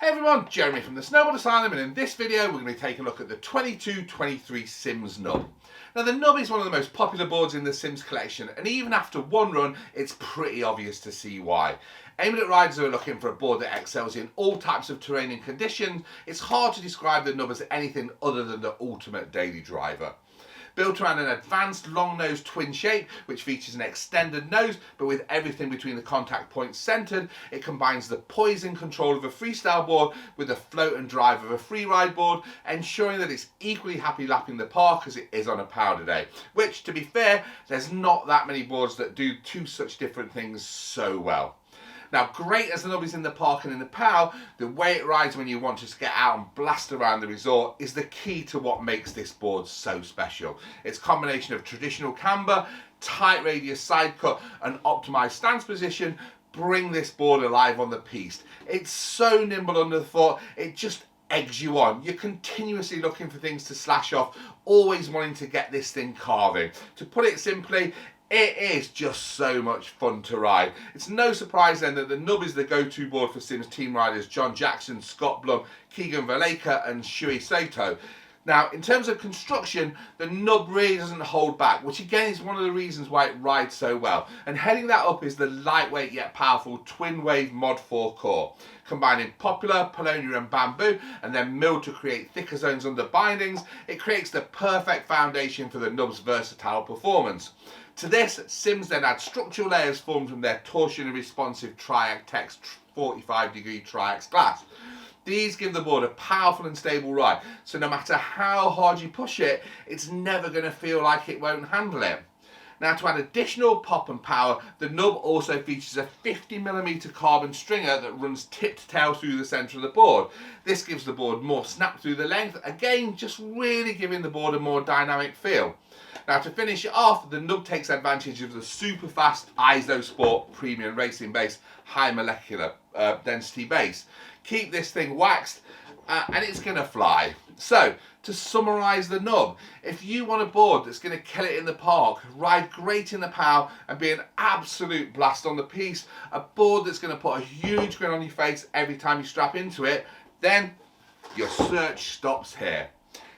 Hey everyone, Jeremy from the Snowboard Asylum, and in this video we're going to be taking a look at the 22-23 Sims nub. Now the nub is one of the most popular boards in the Sims collection, and even after one run it's pretty obvious to see why. Aimed at riders who are looking for a board that excels in all types of terrain and conditions, it's hard to describe the nub as anything other than the ultimate daily driver. Built around an advanced long-nosed twin shape which features an extended nose but with everything between the contact points centred, it combines the poise and control of a freestyle board with the float and drive of a freeride board, ensuring that it's equally happy lapping the park as it is on a powder day, which, to be fair, there's not that many boards that do two such different things so well. Now, great as the nub is in the park and in the POW, the way it rides when you want to just get out and blast around the resort is the key to what makes this board so special. Its combination of traditional camber, tight radius sidecut and optimised stance position bring this board alive on the piste. It's so nimble underfoot, it just eggs you on. You're continuously looking for things to slash off, always wanting to get this thing carving. To put it simply, it is just so much fun to ride. It's no surprise then that the nub is the go-to board for Sims team riders John Jackson, Scott Blum, Keegan, Valaika and Shuhei Sato. Now, in terms of construction, the nub really doesn't hold back, which again is one of the reasons why it rides so well. And heading that up is the lightweight yet powerful twin wave Mod 4 core, combining poplar, paulownia and bamboo, and then milled to create thicker zones under bindings. It creates the perfect foundation for the nub's versatile performance. To this, Sims then add structural layers formed from their torsionally responsive Triax Tex 45-degree Triax glass. These give the board a powerful and stable ride, so no matter how hard you push it, it's never going to feel like it won't handle it. Now, to add additional pop and power, the nub also features a 50mm carbon stringer that runs tipped tail through the centre of the board. This gives the board more snap through the length, again just really giving the board a more dynamic feel. Now, to finish it off, the nub takes advantage of the super fast ISO Sport premium racing base high molecular density base. Keep this thing waxed and it's going to fly. So, to summarise the nub, if you want a board that's going to kill it in the park, ride great in the POW and be an absolute blast on the piste, a board that's going to put a huge grin on your face every time you strap into it, then your search stops here.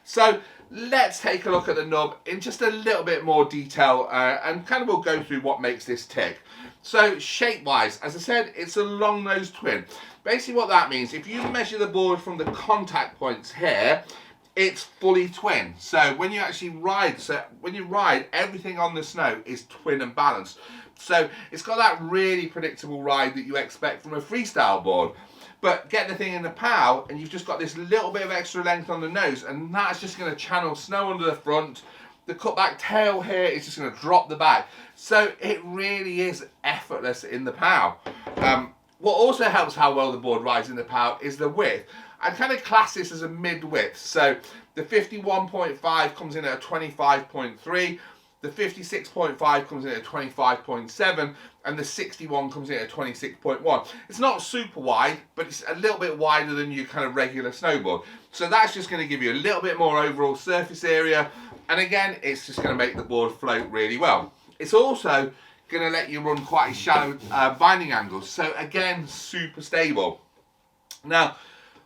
So let's take a look at the nub in just a little bit more detail and kind of we'll go through what makes this tick. So shape wise, as I said, it's a long nosed twin. Basically what that means, if you measure the board from the contact points here, it's fully twin. So when you actually ride, everything on the snow is twin and balanced. So it's got that really predictable ride that you expect from a freestyle board. But get the thing in the POW and you've just got this little bit of extra length on the nose, and that's just going to channel snow under the front. The cutback tail here is just going to drop the back. So it really is effortless in the POW. What also helps how well the board rides in the POW is the width. I'd kind of class this as a mid-width. So the 51.5 comes in at a 25.3. The 56.5 comes in at 25.7 and the 61 comes in at 26.1. It's not super wide, but it's a little bit wider than your kind of regular snowboard. So that's just going to give you a little bit more overall surface area. And again, it's just going to make the board float really well. It's also going to let you run quite shallow binding angles. So again, super stable. Now,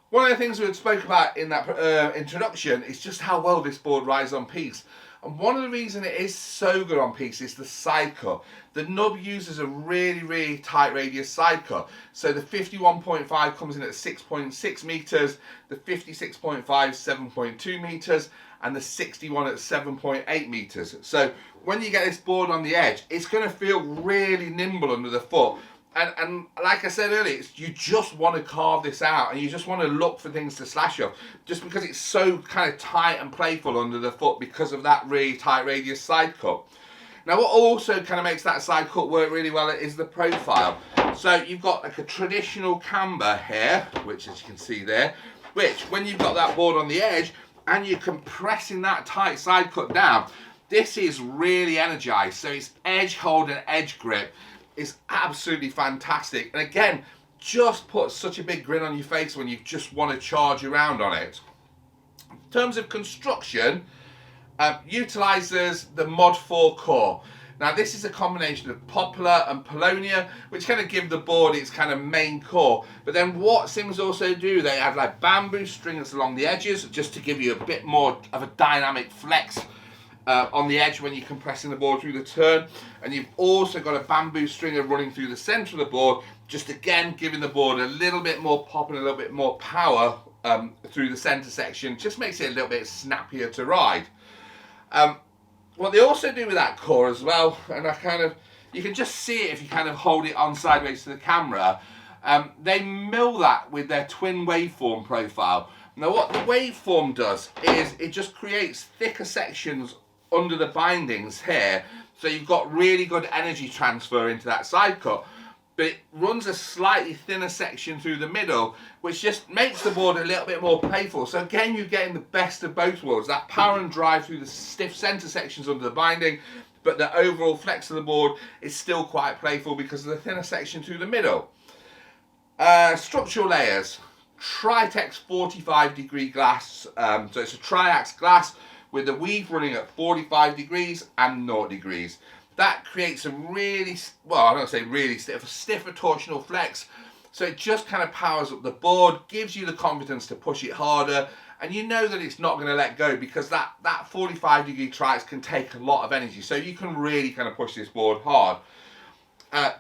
one of the things we had spoke about in that introduction is just how well this board rides on piste. And one of the reasons it is so good on piste is the side cut. The nub uses a really tight radius side cut. So the 51.5 comes in at 6.6 meters, the 56.5 7.2 meters, and the 61 at 7.8 meters. So when you get this board on the edge, it's going to feel really nimble under the foot. And like I said earlier, you just want to carve this out and you just want to look for things to slash off, just because it's so kind of tight and playful under the foot because of that really tight radius side cut. Now what also kind of makes that side cut work really well is the profile. So you've got like a traditional camber here, which as you can see there, which when you've got that board on the edge and you're compressing that tight side cut down, this is really energized. So it's edge hold and edge grip is absolutely fantastic, and again just puts such a big grin on your face when you just want to charge around on it. In terms of construction, utilizes the Mod 4 core. Now this is a combination of poplar and paulownia, which kind of give the board its kind of main core. But then what Sims also do, they add like bamboo strings along the edges, just to give you a bit more of a dynamic flex on the edge when you're compressing the board through the turn. And you've also got a bamboo stringer running through the center of the board, just again giving the board a little bit more pop and a little bit more power through the center section. Just makes it a little bit snappier to ride. What they also do with that core as well, and you can just see it if you kind of hold it on sideways to the camera, they mill that with their twin waveform profile. Now what the waveform does is it just creates thicker sections under the bindings here, so you've got really good energy transfer into that side cut. But it runs a slightly thinner section through the middle, which just makes the board a little bit more playful. So again, you're getting the best of both worlds. That power and drive through the stiff center sections under the binding, but the overall flex of the board is still quite playful because of the thinner section through the middle. Structural layers. Tritex 45-degree glass. So it's a triax glass with the weave running at 45 degrees and 0 degrees. That creates a really, well, I don't say really stiff, a stiffer torsional flex. So it just kind of powers up the board, gives you the confidence to push it harder, and you know that it's not going to let go because that 45-degree tritex can take a lot of energy. So you can really kind of push this board hard.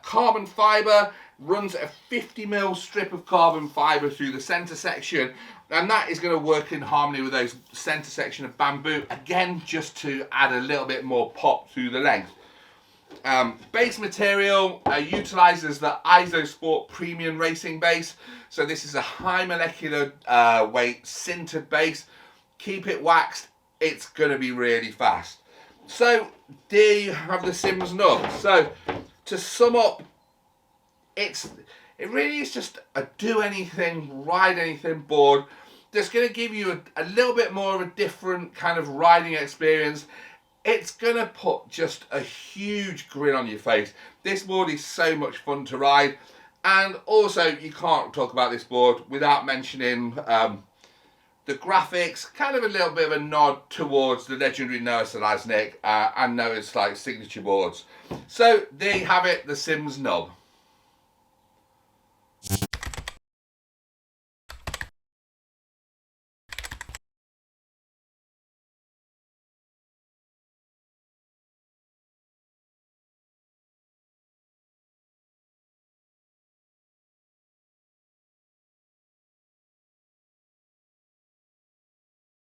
Carbon fiber runs a 50mm strip of carbon fiber through the center section, and that is going to work in harmony with those center section of bamboo, again just to add a little bit more pop through the length. Base material utilizes the Isosport Premium Racing base. So this is a high molecular weight sintered base. Keep it waxed, it's going to be really fast. So there you have the Sims nub. So to sum up, it really is just a do anything, ride anything board that's going to give you a little bit more of a different kind of riding experience. It's going to put just a huge grin on your face. This board is so much fun to ride. And also, you can't talk about this board without mentioning the graphics. Kind of a little bit of a nod towards the legendary Noah Selaznick and Noah's like signature boards. So there you have it, the Sims nub.